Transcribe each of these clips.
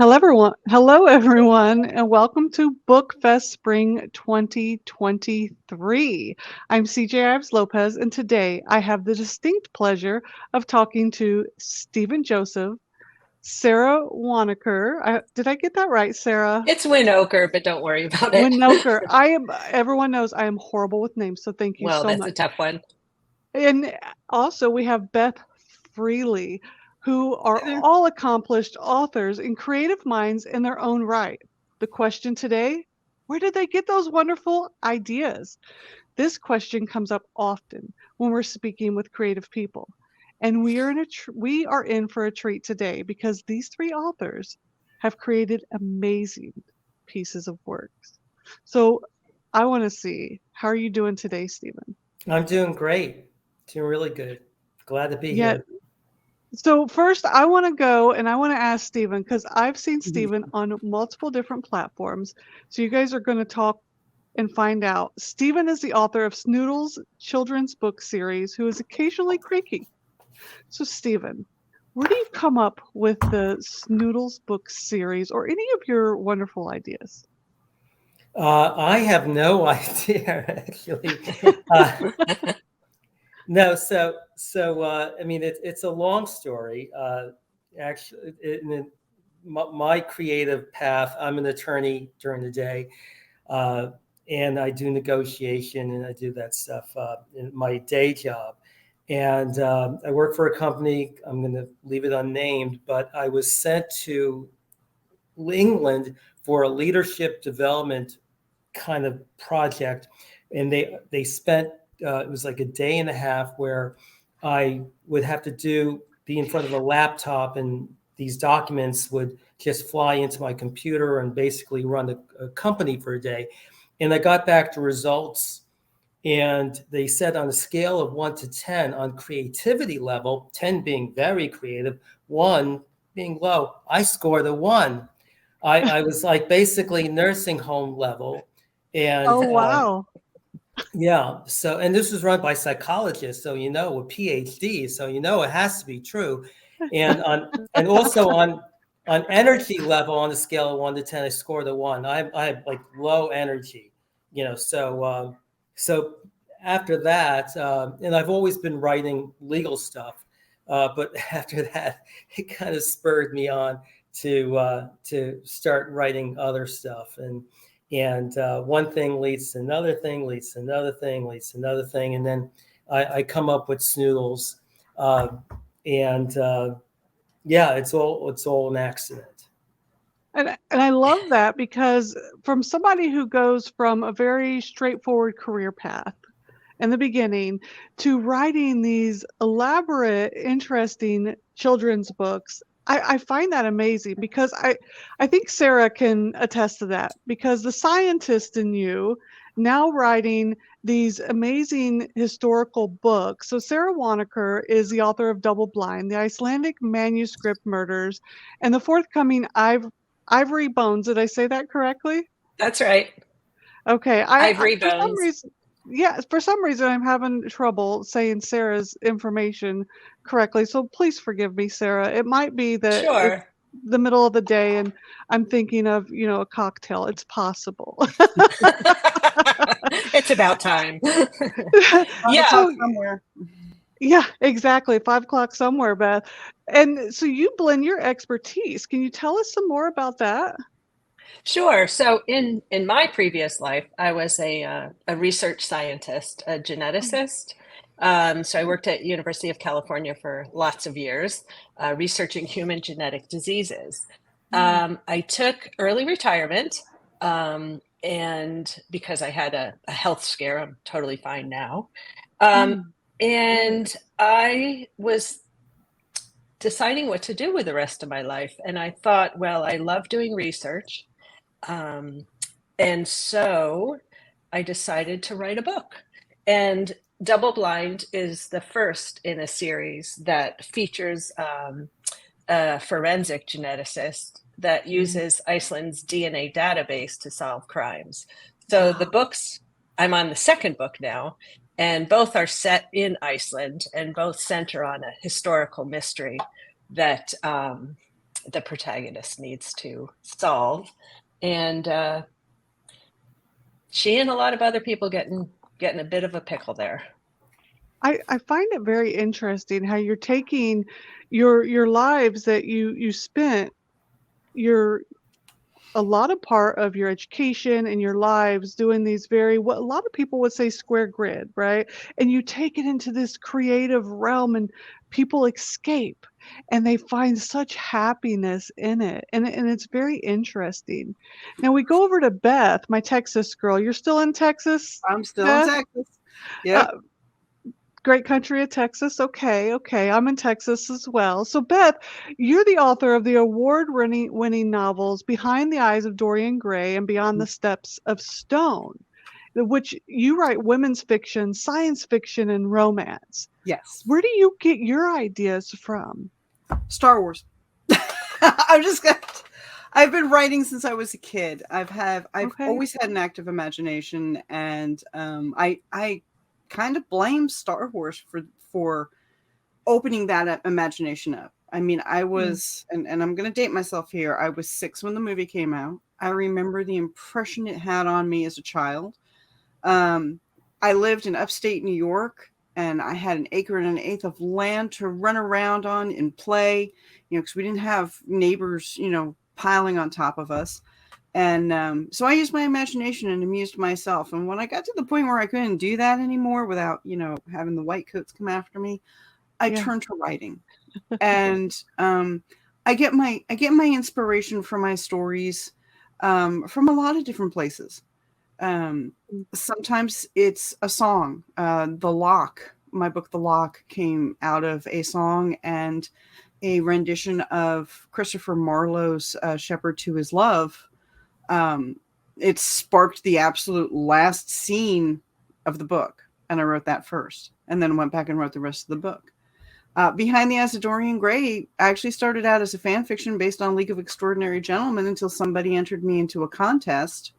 Hello, everyone, and welcome to BookFest Spring 2023. I'm CJ Ives Lopez, and today I have the distinct pleasure of talking to Stephen Joseph, Sara Winokur. Did I get that right, Sara? It's Winokur, but don't worry about it. Winokur. Everyone knows I am horrible with names, so thank you Well, so that's a much. tough one. And also, we have Beth Freely, who are There. all accomplished authors and creative minds in their own right. The question today, where did they get those wonderful ideas? This question comes up often when we're speaking with creative people. And we are in for a treat today because these three authors have created amazing pieces of works. So I want to see, how are you doing today, Stephen? I'm doing great. Doing really good. Glad to be Yeah. here. So first, I want to go and I want to ask Stephen because I've seen Mhm. Stephen on multiple different platforms. So you guys are going to talk and find out. Stephen is the author of Snoodles children's book series, who is occasionally cranky. So Stephen, where do you come up with the Snoodles book series or any of your wonderful ideas? I have no idea, actually. Uh, no, I mean, it's a long story. Actually, my creative path. I'm an attorney during the day, uh, and I do negotiation and I do that stuff in my day job. And I work for a company. I'm going to leave it unnamed, but I was sent to England for a leadership development kind of project, and they spent it was like a day and a half where I would have to be in front of a laptop, and these documents would just fly into my computer and basically run a company for a day. And I got back to results, and they said on a scale of 1 to 10 on creativity level, 10 being very creative, 1 being low, I scored a 1. I was like basically nursing home level. And Oh, wow. yeah, so, and this was run by psychologists, so, with PhD, so, it has to be true. And also on energy level, on the scale of 1 to 10, I scored a 1. I have like low energy, so after that, and I've always been writing legal stuff, but after that, it kind of spurred me on to start writing other stuff, and one thing leads to another thing, leads to another thing, leads to another thing, and then I come up with Snoodles, uh, and yeah, it's all an accident. And I love that because from somebody who goes from a very straightforward career path in the beginning to writing these elaborate, interesting children's books, I find that amazing because I think Sara can attest to that because the scientist in you now writing these amazing historical books. So Sara Winokur is the author of Double Blind, the Icelandic Manuscript Murders, and the forthcoming Ivory Bones. Did I say that correctly? That's right. Okay. I Ivory for some bones. reason, yeah, for some reason I'm having trouble saying Sarah's information correctly. So please forgive me, Sara. It might be that it's Sure. the middle of the day and I'm thinking of, a cocktail. It's possible. It's about time. 5 o'clock Yeah. So somewhere. yeah, exactly. 5 o'clock somewhere, Beth. And so you blend your expertise. Can you tell us some more about that? Sure. So in my previous life, I was a research scientist, a geneticist. So I worked at University of California for lots of years, researching human genetic diseases. Mm, I took early retirement, and because I had a health scare, I'm totally fine now. Um, mm, and I was deciding what to do with the rest of my life, and I thought, well, I love doing research. Um, and so I decided to write a book. And Double Blind is the first in a series that features a forensic geneticist that mm. uses Iceland's DNA database to solve crimes. So the Wow. books, I'm on the second book now, and both are set in Iceland and both center on a historical mystery that the protagonist needs to solve. And she and a lot of other people getting a bit of a pickle there. I find it very interesting how you're taking your lives that you spent your a lot of part of your education and your lives doing these very what a lot of people would say square grid, right? And you take it into this creative realm and people escape and they find such happiness in it. And it's very interesting. Now we go over to Beth, my Texas girl. You're still in Texas, I'm still in Beth? Texas. Yep. Great country of Texas. Okay, okay. I'm in Texas as well. So, Beth, you're the author of the award-winning novels Behind the Eyes of Dorian Gray and Beyond the Steps of Stone, which you write women's fiction, science fiction, and romance. Yes. Where do you get your ideas from? Star Wars. I've been writing since I was a kid. I've Okay. always had an active imagination, and I kind of blame Star Wars for opening that imagination up. I mean, I was, and I'm going to date myself here. I was 6 when the movie came out. I remember the impression it had on me as a child. I lived in upstate New York, and I had 1 acre and 1/8 of land to run around on and play, because we didn't have neighbors, piling on top of us. And so I used my imagination and amused myself. And when I got to the point where I couldn't do that anymore without, having the white coats come after me, I turned to writing. And I get my inspiration from my stories from a lot of different places. Sometimes it's a song. The Lock, my book, The Lock, came out of a song and a rendition of Christopher Marlowe's Shepherd to His Love. It sparked the absolute last scene of the book. And I wrote that first and then went back and wrote the rest of the book. Behind the Eyes of Dorian Gray actually started out as a fan fiction based on League of Extraordinary Gentlemen until somebody entered me into a contest.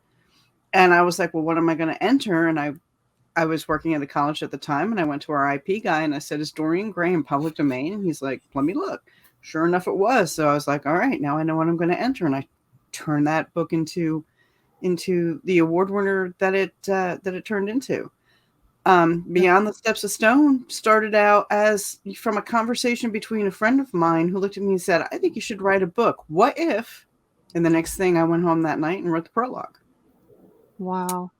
And I was like, well, what am I going to enter? And I was working at the college at the time, and I went to our IP guy and I said, is Dorian Gray in public domain? And he's like, let me look. Sure enough, it was. So I was like, all right, now I know what I'm going to enter. And I turned that book into the award winner that it turned into. Beyond the Steps of Stone started out as from a conversation between a friend of mine who looked at me and said, I think you should write a book. What if? And the next thing, I went home that night and wrote the prologue. Wow.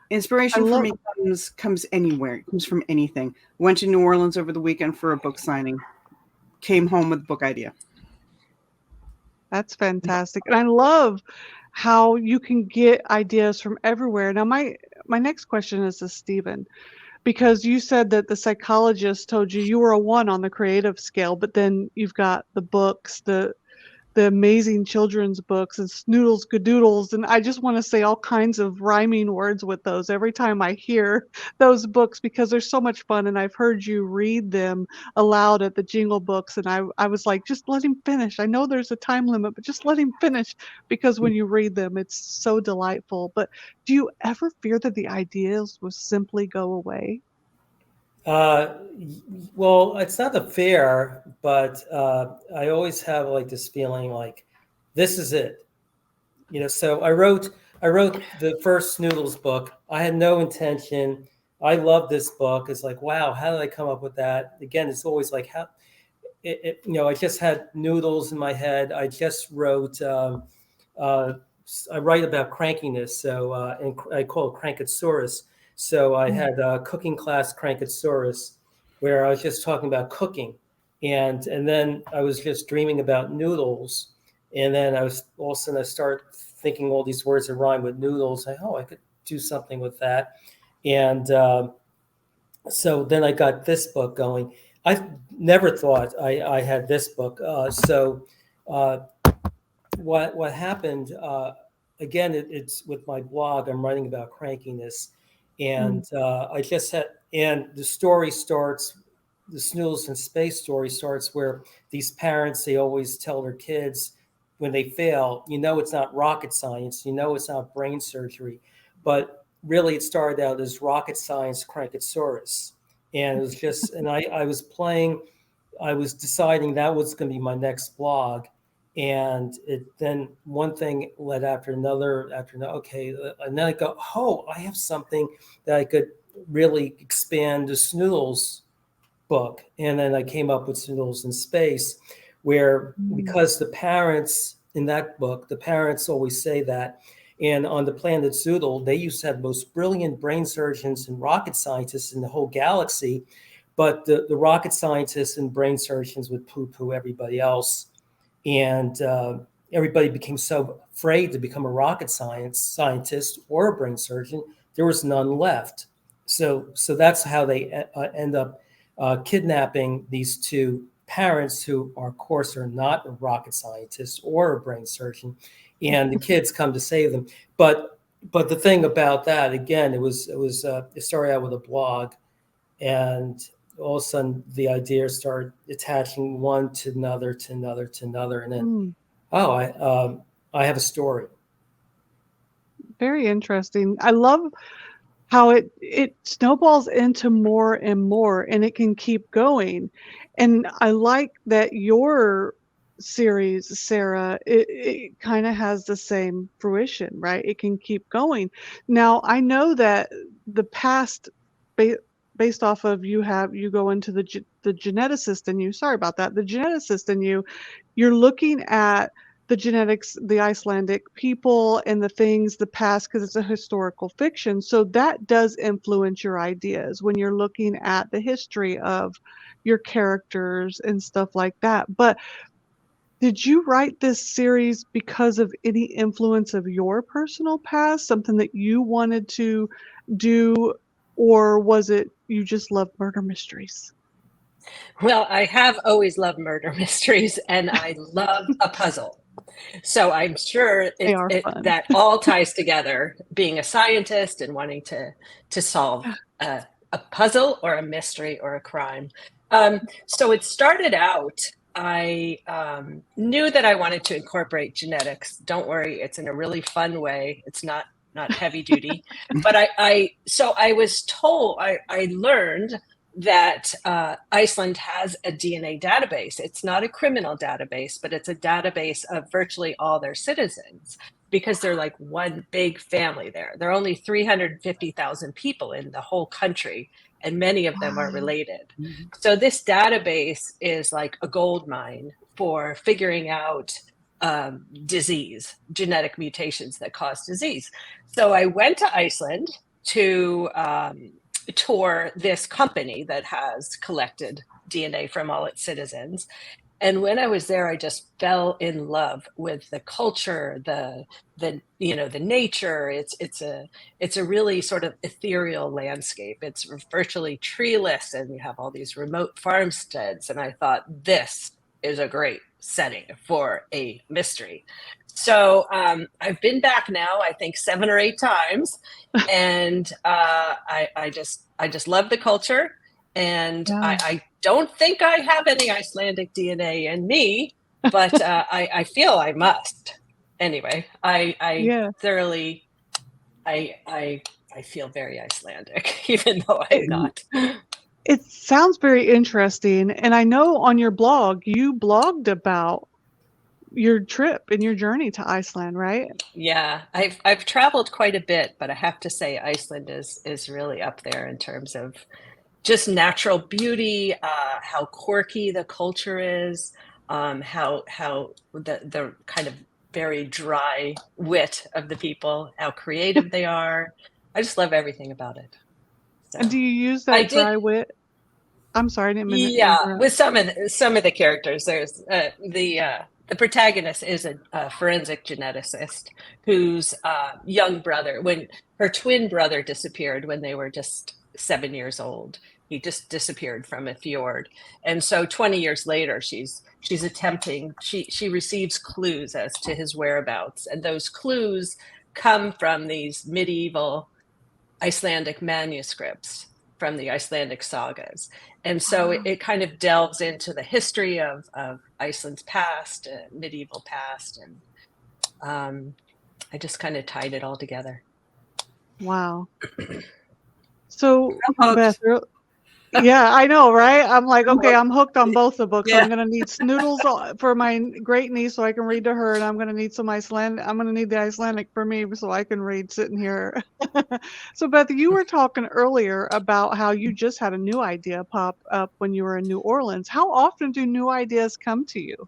Inspiration for me comes anywhere. It comes from anything. Went to New Orleans over the weekend for a book signing. Came home with a book idea. That's fantastic. And I love how you can get ideas from everywhere. Now, my next question is to Stephen, because you said that the psychologist told you were a 1 on the creative scale, but then you've got the books, the amazing children's books and Snoodles Gadoodles. And I just want to say all kinds of rhyming words with those every time I hear those books, because they're so much fun. And I've heard you read them aloud at the Jingle Books. And I was like, just let him finish. I know there's a time limit, but just let him finish, because when you read them, it's so delightful. But do you ever fear that the ideas will simply go away? Well, it's not a fear, but I always have like this feeling like this is it. So I wrote the first Snoodles book. I had no intention. I love this book. It's like, wow, how did I come up with that? Again, it's always like how I just had noodles in my head. I just wrote. I write about crankiness, so and I call it Crankosaurus. So I had a cooking class Crankosaurus, where I was just talking about cooking, and then I was just dreaming about noodles, and then all of a sudden I start thinking all these words that rhyme with noodles. I could do something with that, and so then I got this book going. I never thought I had this book. What happened? Again, it's with my blog. I'm writing about crankiness, and I just had. And the story starts. The Snoodles in Space story starts where these parents, they always tell their kids when they fail, it's not rocket science, it's not brain surgery, but really it started out as rocket science Crankosaurus. And it was just, and I was deciding that was going to be my next blog. And then one thing led after another. Okay, and then I go, oh, I have something that I could really expand the Snoodles book. And then I came up with Snoodles in Space, where because the parents in that book, the parents always say that. And on the planet Zoodle, they used to have the most brilliant brain surgeons and rocket scientists in the whole galaxy. But the rocket scientists and brain surgeons would poo-poo everybody else. And everybody became so afraid to become a rocket scientist or a brain surgeon, there was none left. So that's how they end up kidnapping these two parents who, of course, are not a rocket scientist or a brain surgeon, and the kids come to save them. But the thing about that, again, it started out with a blog, and all of a sudden the idea started attaching one to another to another to another, and then I have a story. Very interesting. I love how it snowballs into more and more, and it can keep going. And I like that your series, Sara, it kind of has the same fruition, right? It can keep going. Now, I know that the past, based off of you go into the geneticist in you. Sorry about that. The geneticist in you, you're looking at the genetics, the Icelandic people and the things, the past, because it's a historical fiction. So that does influence your ideas when you're looking at the history of your characters and stuff like that. But did you write this series because of any influence of your personal past, something that you wanted to do, or was it you just love murder mysteries? Well, I have always loved murder mysteries, and I love a puzzle. So I'm sure They are fun. that all ties together, being a scientist and wanting to solve a puzzle or a mystery or a crime. So it started out, I knew that I wanted to incorporate genetics. Don't worry, it's in a really fun way. It's not heavy duty. But I was told, I learned that Iceland has a DNA database. It's not a criminal database, but it's a database of virtually all their citizens, because they're like one big family there. There are only 350,000 people in the whole country, and many of them are related. Mm-hmm. So this database is like a gold mine for figuring out disease, genetic mutations that cause disease. So I went to Iceland to tour this company that has collected DNA from all its citizens. And when I was there, I just fell in love with the culture, the nature. It's a really sort of ethereal landscape. It's virtually treeless, and you have all these remote farmsteads. And I thought, this is a great setting for a mystery. So I've been back now, I think 7 or 8 times, and I just love the culture, and I don't think I have any Icelandic DNA in me, but I feel I must. Anyway, I thoroughly, I feel very Icelandic, even though I'm not. It sounds very interesting, and I know on your blog you blogged about your trip and your journey to Iceland, right? Yeah, I've traveled quite a bit, but I have to say Iceland is really up there in terms of just natural beauty, how quirky the culture is, how the kind of very dry wit of the people, how creative they are. I just love everything about it. So, And do you use that dry wit? I'm sorry, I didn't mean to interrupt. With some of the characters, there's the protagonist is a forensic geneticist whose young brother, when her twin brother disappeared when they were just 7 years old, he just disappeared from a fjord. And so 20 years later, she's attempting, she receives clues as to his whereabouts. And those clues come from these medieval Icelandic manuscripts from the Icelandic sagas. And so it kind of delves into the history of Iceland's past, medieval past. And I just kind of tied it all together. Wow. So, Beth, Yeah, I know, right? I'm like, okay, I'm hooked on both the books. Yeah. I'm gonna need Snoodles for my great niece so I can read to her, and I'm gonna need some Icelandic. I'm gonna need the Icelandic for me so I can read sitting here. So Beth, you were talking earlier about how you just had a new idea pop up when you were in New Orleans. How often do new ideas come to you?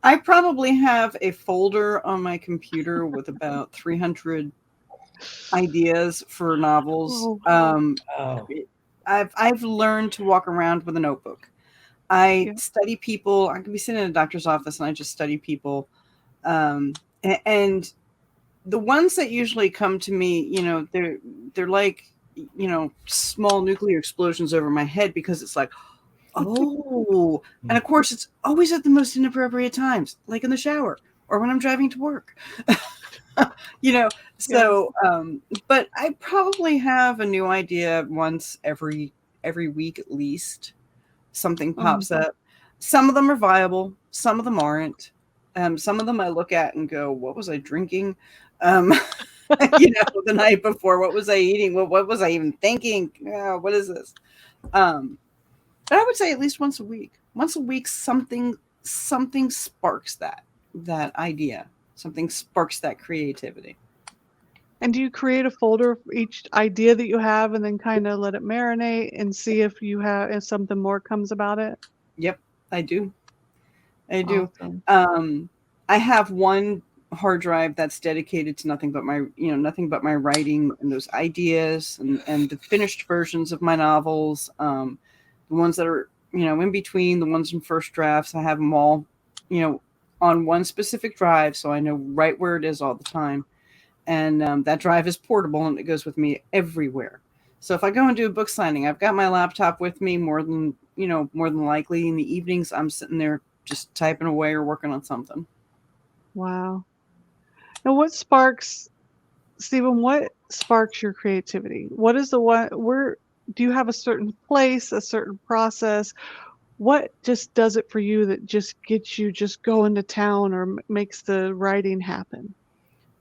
I probably have a folder on my computer with about 300 ideas for novels. Oh, Oh, I've learned to walk around with a notebook. I yeah. study people. I can be sitting in a doctor's office and I just study people. And the ones that usually come to me, they're like, small nuclear explosions over my head, because it's like, oh, and of course it's always at the most inappropriate times, like in the shower or when I'm driving to work. Yeah. So but I probably have a new idea once every week at least. Something pops Mhm. up. Some of them are viable, some of them aren't. Some of them I look at and go, what was I drinking um the night before? What was I eating? What was I even thinking? What is this? But I would say at least once a week. Once a week, something sparks that idea. Something sparks that creativity. And do you create a folder for each idea that you have and then kind of let it marinate and see if something more comes about it? Yep, I do. I do. Awesome. I have one hard drive that's dedicated to nothing but my writing and those ideas and the finished versions of my novels. The ones that are, in between, the ones in first drafts, I have them all, on one specific drive, so I know right where it is all the time. And that drive is portable and it goes with me everywhere. So if I go and do a book signing, I've got my laptop with me more than likely. In the evenings, I'm sitting there just typing away or working on something. Wow. Now, Stephen, what sparks your creativity? What is the one, where do you have a certain place, a certain process? What just does it for you that just gets you just going to town or makes the writing happen?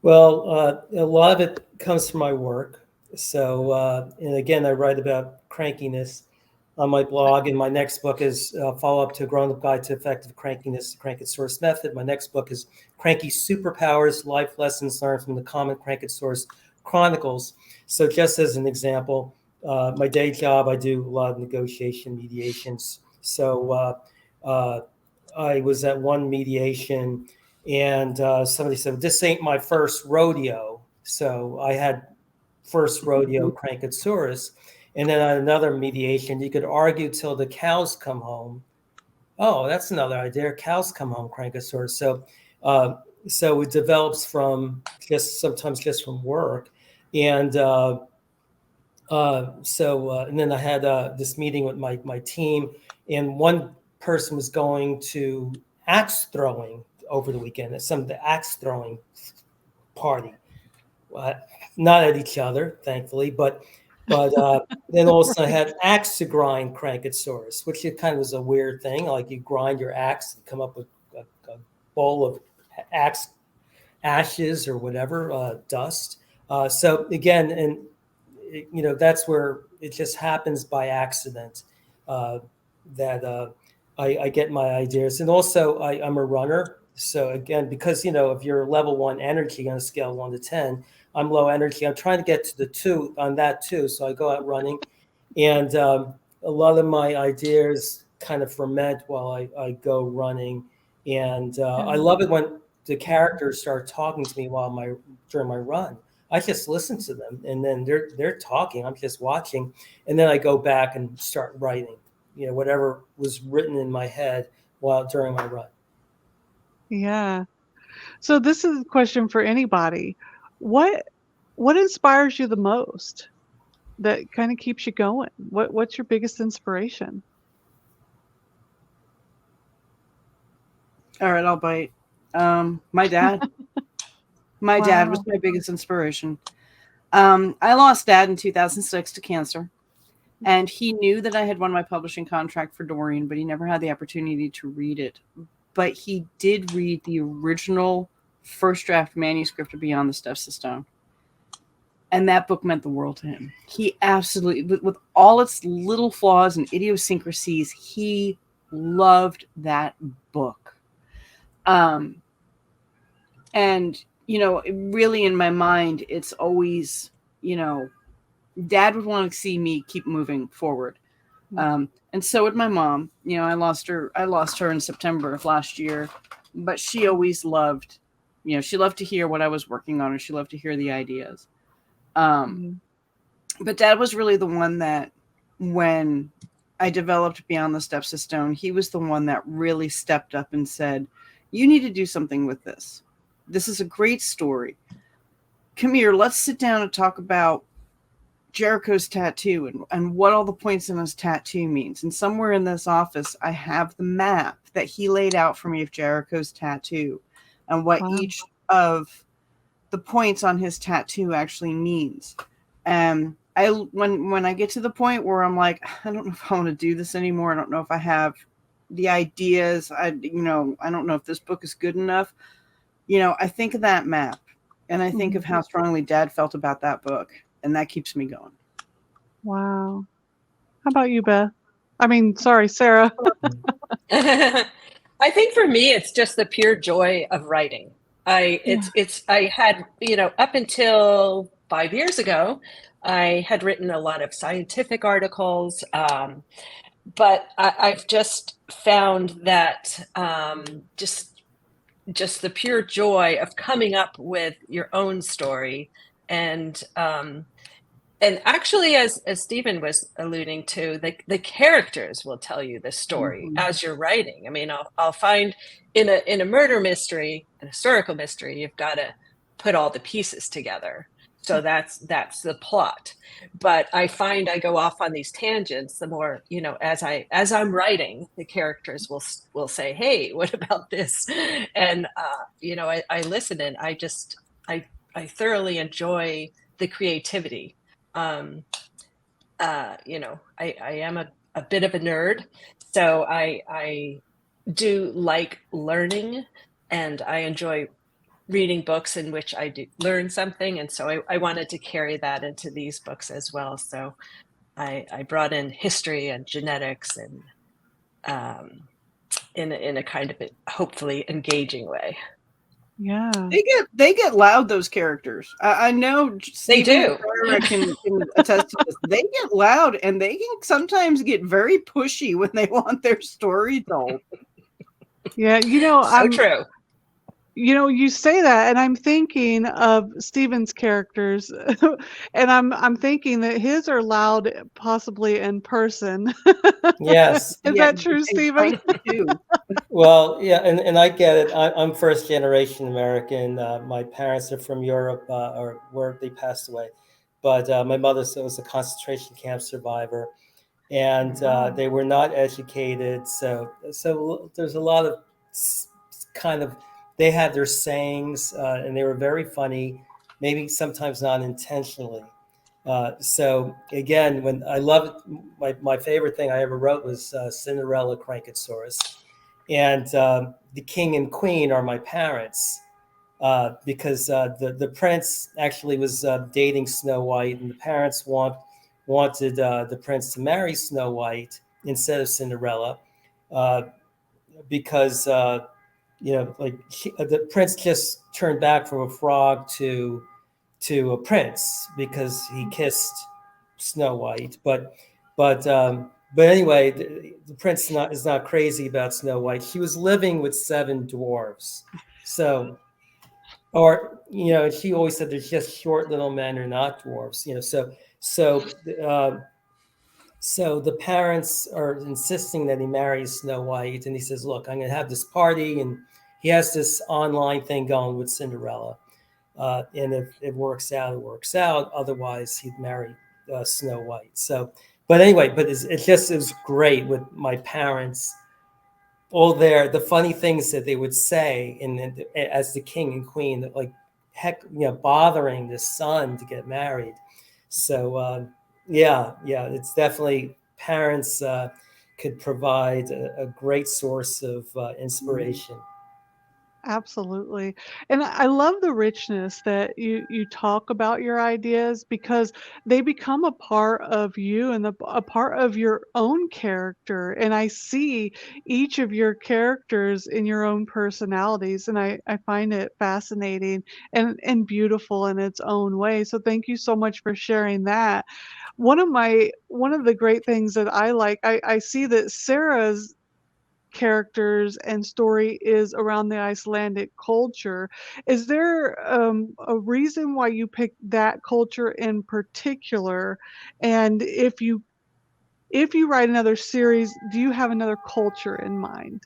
well, a lot of it comes from my work. So, and again, I write about crankiness on my blog, and my next book is follow up to a grown-up guide to effective crankiness, the Crank It Source method. My next book is Cranky Superpowers: Life Lessons Learned from the Common Crank It Source Chronicles. So, just as an example, my day job, I do a lot of negotiation, mediations. So, I was at one mediation, and somebody said, "This ain't my first rodeo." So I had first rodeo Crankosaurus, and then at another mediation, you could argue till the cows come home. Oh, that's another idea. Cows come home, Crankosaurus. Uh, so it develops from sometimes just from work, and and then I had this meeting with my team, and one person was going to axe throwing over the weekend. At some of the axe throwing party, not at each other, thankfully, but then all of a sudden I had axe to grind Crankosaurus, which it kind of was a weird thing. Like you grind your axe and come up with a bowl of axe ashes or whatever, dust. So again, and that's where it just happens by accident that I get my ideas. And also I'm a runner. So again, because, if you're level 1 energy on a scale of 1 to 10, I'm low energy. I'm trying to get to the 2 on that too. So I go out running, and a lot of my ideas kind of ferment while I go running. And I love it when the characters start talking to me during my run. I just listen to them, and then they're talking. I'm just watching, and then I go back and start writing. Whatever was written in my head during my run. Yeah. So this is a question for anybody. What inspires you the most? That kind of keeps you going? What's your biggest inspiration? All right, I'll bite. My dad. My dad was Wow. my biggest inspiration. I lost dad in 2006 to cancer, and he knew that I had won my publishing contract for Dorian, but he never had the opportunity to read it. But he did read the original first draft manuscript of Beyond the Steps of Stone. And that book meant the world to him. He absolutely, with all its little flaws and idiosyncrasies, he loved that book. And, you know, really in my mind, it's always, you know, Dad would want to see me keep moving forward. And so would my mom. You know, I lost her in September of last year, but she always loved, you know, she loved to hear what I was working on, and she loved to hear the ideas. But Dad was really the one that, when I developed Beyond the Steps of Stone, he was the one that really stepped up and said, you need to do something with this. This is a great story. Come here, let's sit down and talk about Jericho's tattoo and what all the points in his tattoo means. And somewhere in this office, I have the map that he laid out for me of Jericho's tattoo and what each of the points on his tattoo actually means. When I get to the point where I'm like, I don't know if I want to do this anymore. I don't know if I have the ideas. I don't know if this book is good enough. You know, I think of that map, and I think of how strongly Dad felt about that book, and that keeps me going. Wow. How about you, Beth? I mean, sorry, Sara. I think for me, it's just the pure joy of writing. I had, you know, up until 5 years ago, I had written a lot of scientific articles, but I've just found that just the pure joy of coming up with your own story, and actually, as Stephen was alluding to, the characters will tell you the story as you're writing. I mean, I'll find in a murder mystery, an historical mystery, you've got to put all the pieces together. So that's the plot. But I find I go off on these tangents the more, you know, as I'm writing, the characters will say, "Hey, what about this?" And you know, I listen, and I thoroughly enjoy the creativity. You know, I am a bit of a nerd, so I do like learning, and I enjoy reading books in which I do learn something. And so I wanted to carry that into these books as well. So I brought in history and genetics, and in a kind of hopefully engaging way. Yeah. They get loud, those characters. I know They do. Sara can attest to this. They get loud, and they can sometimes get very pushy when they want their story told. Yeah, you know, So true. You know, you say that, and I'm thinking of Stephen's characters, and I'm thinking that his are loud, possibly in person. Yes. Is that true, Stephen? Well, yeah, and I get it. I'm first generation American. My parents are from Europe, or where they passed away, but my mother was a concentration camp survivor, and they were not educated. So there's a lot of kind of, they had their sayings, and they were very funny, maybe sometimes not intentionally. So again, when I love it, my favorite thing I ever wrote was Cinderella Crankosaurus. And the king and queen are my parents, because the prince actually was dating Snow White, and the parents wanted the prince to marry Snow White instead of Cinderella, because you know, like the prince just turned back from a frog to a prince because he kissed Snow White, but anyway, the prince is not crazy about Snow White. She was living with 7 dwarves, so, or you know, she always said there's just short little men are not dwarves, you know. So the parents are insisting that he marries Snow White, and he says, "Look, I'm going to have this party," and he has this online thing going with Cinderella. And if it works out, it works out. Otherwise, he'd marry Snow White. So, but anyway, but it was great with my parents. All the funny things that they would say, as the king and queen, like, heck, you know, bothering the son to get married. So yeah, it's definitely parents could provide a great source of inspiration. Absolutely. And I love the richness that you talk about your ideas because they become a part of you and a part of your own character. And I see each of your characters in your own personalities. And I find it fascinating and beautiful in its own way. So thank you so much for sharing that. One of the great things that I like, I see that Sarah's characters and story is around the Icelandic culture. Is there a reason why you picked that culture in particular? And if you write another series, do you have another culture in mind?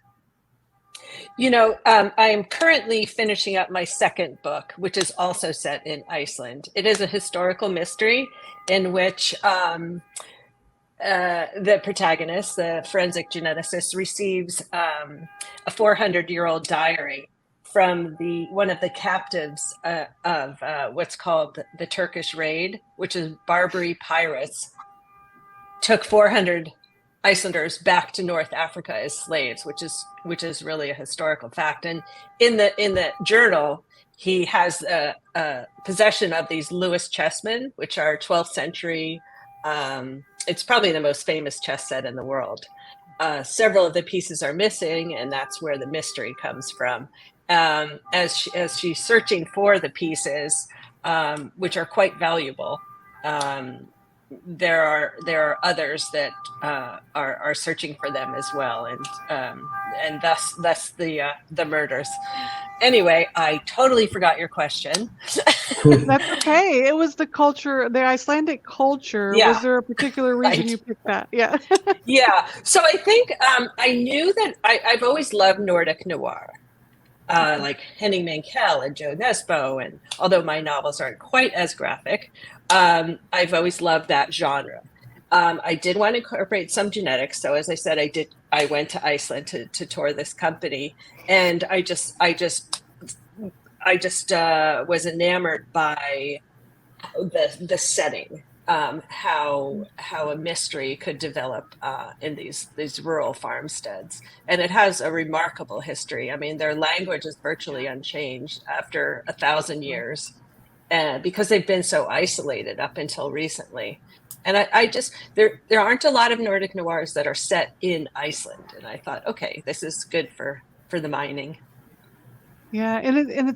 I am currently finishing up my second book, which is also set in Iceland. It is a historical mystery in which the protagonist, the forensic geneticist, receives a 400-year-old diary from one of the captives of what's called the Turkish raid, which is Barbary pirates took 400 Icelanders back to North Africa as slaves, which is really a historical fact. And in the journal, he has possession of these Lewis Chessmen, which are 12th century. It's probably the most famous chess set in the world. Several of the pieces are missing, and that's where the mystery comes from. As she's searching for the pieces, which are quite valuable, there are others that are searching for them as well, and thus the murders. Anyway, I totally forgot your question. That's okay. It was the culture, the Icelandic culture. Yeah, Was there a particular reason right. you picked that? Yeah. Yeah. So I think I knew that I've always loved Nordic noir. Like Henning Mankell and Joe Nesbo, and although my novels aren't quite as graphic, I've always loved that genre. I did want to incorporate some genetics, so as I said, I went to Iceland to tour this company, and I just was enamored by the setting, how a mystery could develop in these rural farmsteads, and it has a remarkable history. I mean, their language is virtually unchanged after 1,000 years, because they've been so isolated up until recently. And I just there aren't a lot of Nordic noirs that are set in Iceland, and I thought, okay, this is good for the mining. Yeah, and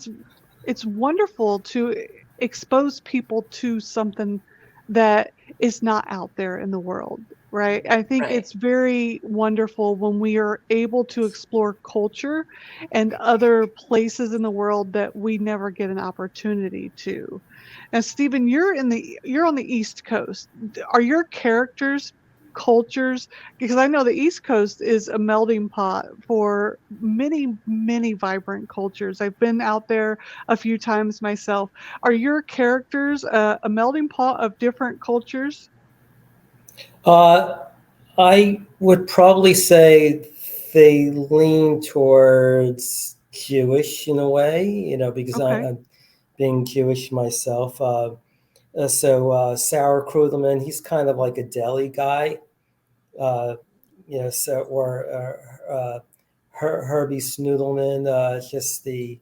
it's wonderful to expose people to something that is not out there in the world, right? I think Right. it's very wonderful when we are able to explore culture and other places in the world that we never get an opportunity to. And Stephen, you're on the East Coast. Are your characters cultures, because I know the East Coast is a melting pot for many, many vibrant cultures. I've been out there a few times myself. Are your characters a melting pot of different cultures? I would probably say they lean towards Jewish in a way, because Okay. I'm being Jewish myself. Sauer Krudelman, he's kind of like a deli guy, or Herbie Snoodleman, just the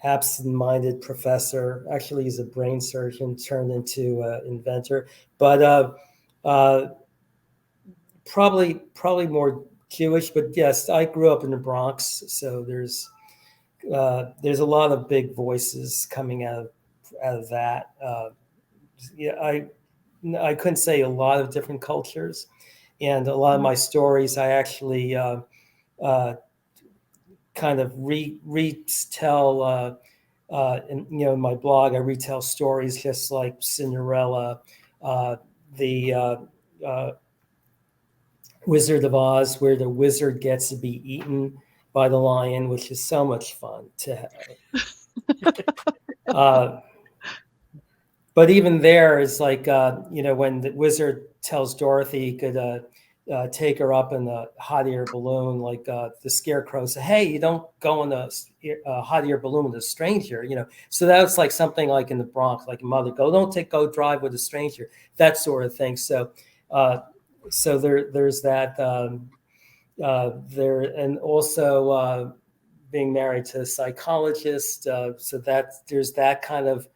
absent-minded professor. Actually, he's a brain surgeon turned into inventor, but probably more Jewish. But yes, I grew up in the Bronx, so there's a lot of big voices coming out of that. I couldn't say a lot of different cultures, and a lot of my stories I actually kind of retell. In my blog, I retell stories just like Cinderella, the Wizard of Oz, where the wizard gets to be eaten by the lion, which is so much fun to have. But even there is like, when the wizard tells Dorothy he could take her up in the hot air balloon, like the scarecrow said, hey, you don't go in a hot air balloon with a stranger, So that was like something like in the Bronx, like mother, go drive with a stranger, that sort of thing. So there's that there, and also being married to a psychologist. So that there's that kind of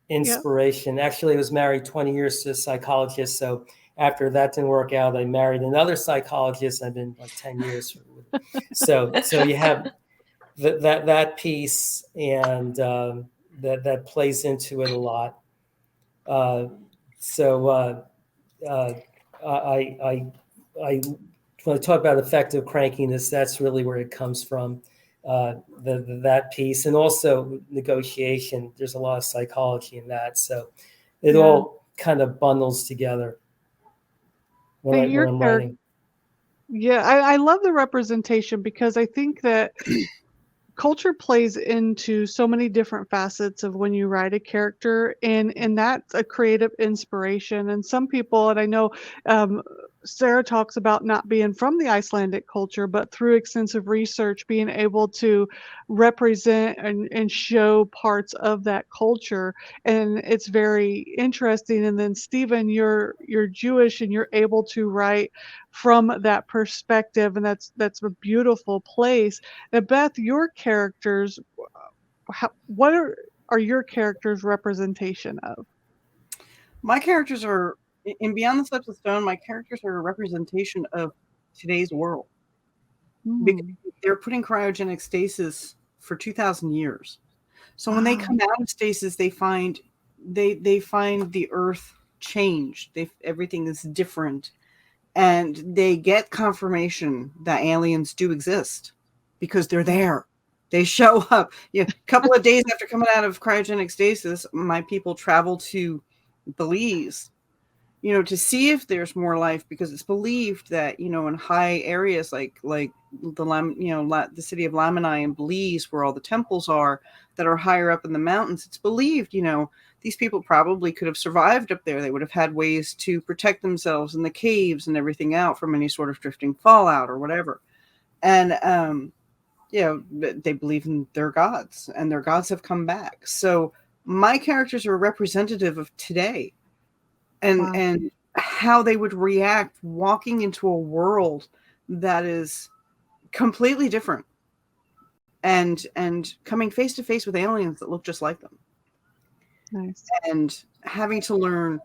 inspiration. Actually, I was married 20 years to a psychologist. So after that didn't work out, I married another psychologist. I've been like 10 years. So you have that piece, and that plays into it a lot. I when I talk about effective crankiness, that's really where it comes from. That piece, and also negotiation. There's a lot of psychology in that, so it all kind of bundles together when I'm writing. Yeah, I love the representation, because I think that culture plays into so many different facets of when you write a character, and that's a creative inspiration. And some people, and I know Sara talks about not being from the Icelandic culture, but through extensive research being able to represent and show parts of that culture, and it's very interesting. And then Stephen, you're Jewish, and you're able to write from that perspective, and that's a beautiful place. Now, Beth, your characters, what are your characters representation of? My characters are in Beyond the Steps of Stone. My characters are a representation of today's world, because they're putting cryogenic stasis for 2,000 years. So when they come out of stasis, they find the Earth changed. Everything is different, and they get confirmation that aliens do exist because they're there. They show up. A couple of days after coming out of cryogenic stasis, my people travel to Belize, to see if there's more life, because it's believed that, in high areas like the city of Lamani in Belize, where all the temples are that are higher up in the mountains, it's believed, these people probably could have survived up there. They would have had ways to protect themselves in the caves and everything out from any sort of drifting fallout or whatever. And, they believe in their gods, and their gods have come back. So my characters are representative of today, and how they would react walking into a world that is completely different, and coming face to face with aliens that look just like them. Nice. And having to learn,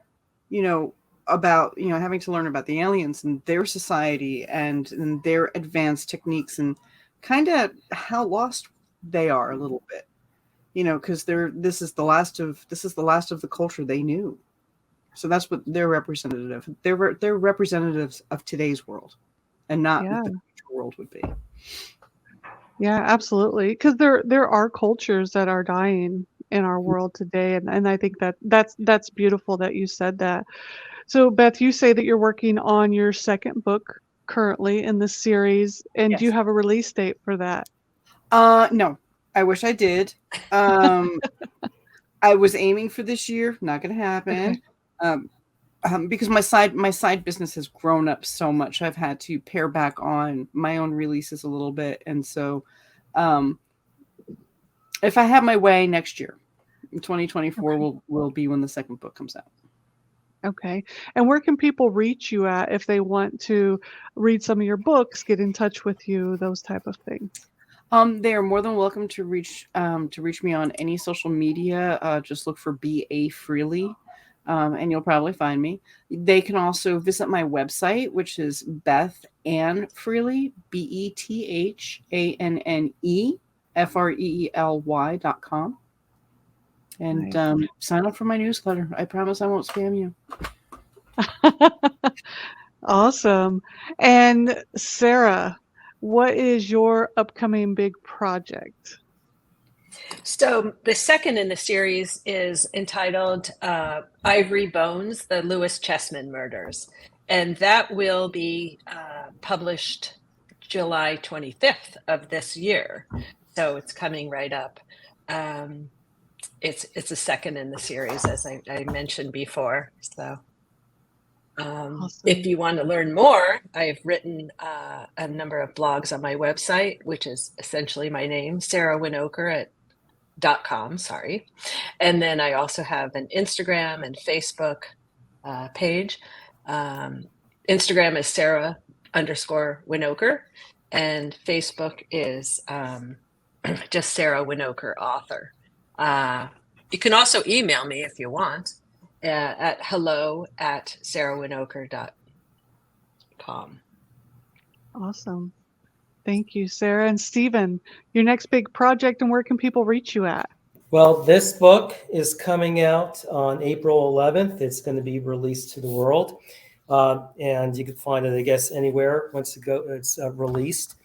about the aliens and their society and their advanced techniques, and kind of how lost they are a little bit, because this is the last of the culture they knew. So that's what they're representative. They're representatives of today's world, and not what the future world would be. Yeah, absolutely. Because there are cultures that are dying in our world today, and I think that's beautiful that you said that. So Beth, you say that you're working on your second book currently in this series, and do you have a release date for that? No, I wish I did. I was aiming for this year. Not going to happen. Okay. Because my side business has grown up so much, I've had to pare back on my own releases a little bit. And so if I have my way, next year, 2024 will be when the second book comes out. Okay. And where can people reach you at if they want to read some of your books, get in touch with you, those type of things? They are more than welcome to reach me on any social media. Just look for B.A. Freely, and you'll probably find me. They can also visit my website, which is Beth Ann Freely, BETHANNE FREELY.com. And sign up for my newsletter. I promise I won't spam you. Awesome. And Sara, what is your upcoming big project? So the second in the series is entitled Ivory Bones, the Lewis Chessman Murders. And that will be published July 25th of this year. So it's coming right up. It's a second in the series, as I mentioned before. So awesome. If you want to learn more, I've written a number of blogs on my website, which is essentially my name, SaraWinokur.com. Sorry. And then I also have an Instagram and Facebook page. Instagram is Sara_Winokur, and Facebook is just Sara Winokur, author. You can also email me if you want at hello@sarawinokur.com. Awesome. Thank you, Sara. And Stephen, your next big project, and where can people reach you at? Well, this book is coming out on April 11th. It's going to be released to the world. And you can find it, I guess, anywhere once it's released.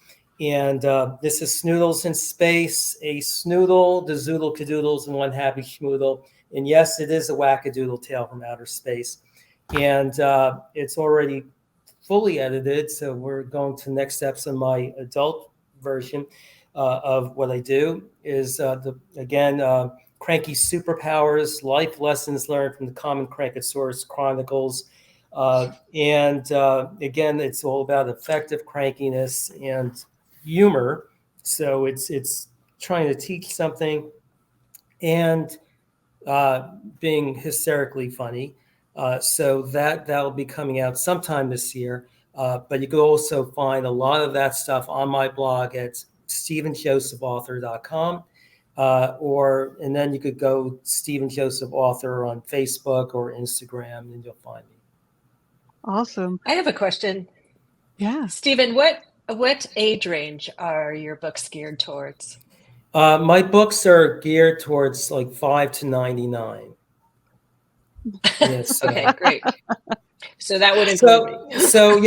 And this is Snoodles in Space, a Snoodle, the Zoodle Cadoodles, and one happy schmoodle. And yes, it is a wackadoodle tale from outer space. And it's already fully edited, so we're going to next steps in my adult version of what I do is cranky superpowers, life lessons learned from the Common Crankosaurus Chronicles. Again, it's all about effective crankiness and humor. So it's trying to teach something and being hysterically funny. So that'll be coming out sometime this year. But you can also find a lot of that stuff on my blog at stephenjosephauthor.com. And then you could go Stephen Joseph Author on Facebook or Instagram, and you'll find me. Awesome. I have a question. Yeah. Stephen, what age range are your books geared towards? My books are geared towards like 5 to 99. Yes. Okay, great. So that would include me. So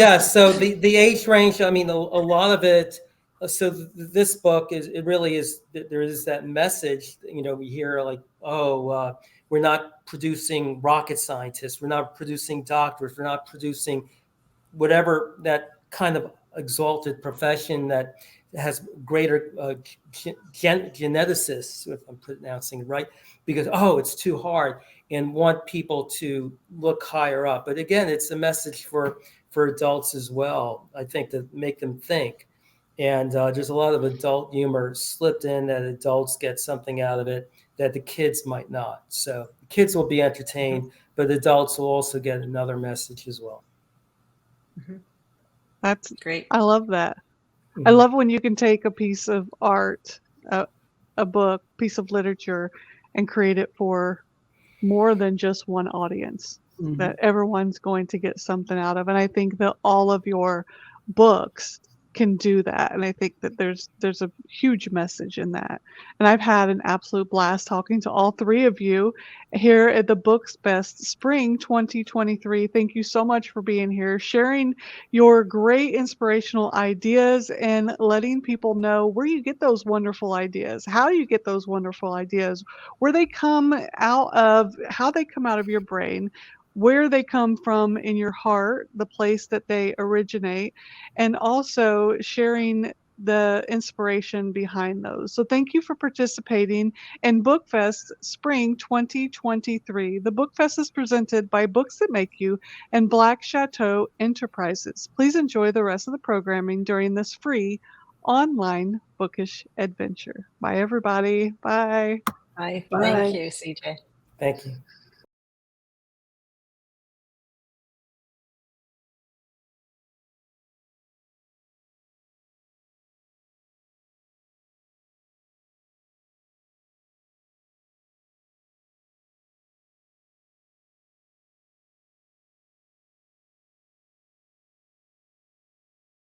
the age range, I mean, a lot of it. So this book there is that message, we hear like, we're not producing rocket scientists, we're not producing doctors, we're not producing whatever that kind of exalted profession that has greater geneticists, if I'm pronouncing it right, because it's too hard, and want people to look higher up. But again, it's a message for adults as well, I think, to make them think. And there's a lot of adult humor slipped in that adults get something out of it that the kids might not. So the kids will be entertained, but adults will also get another message as well. Mm-hmm. That's great. I love that. Mm-hmm. I love when you can take a piece of art, a book, piece of literature, and create it for more than just one audience, Mhm. that everyone's going to get something out of. And I think that all of your books can do that. And I think that there's a huge message in that. And I've had an absolute blast talking to all three of you here at the Books Best Spring 2023. Thank you so much for being here, sharing your great inspirational ideas, and letting people know where you get those wonderful ideas, how you get those wonderful ideas, where they come out of, how they come out of your brain, where they come from in your heart, the place that they originate, and also sharing the inspiration behind those. So thank you for participating in BookFest Spring 2023. The BookFest is presented by Books That Make You and Black Chateau Enterprises. Please enjoy the rest of the programming during this free online bookish adventure. Bye, everybody. Bye. Bye. Bye. Thank you, CJ. Thank you.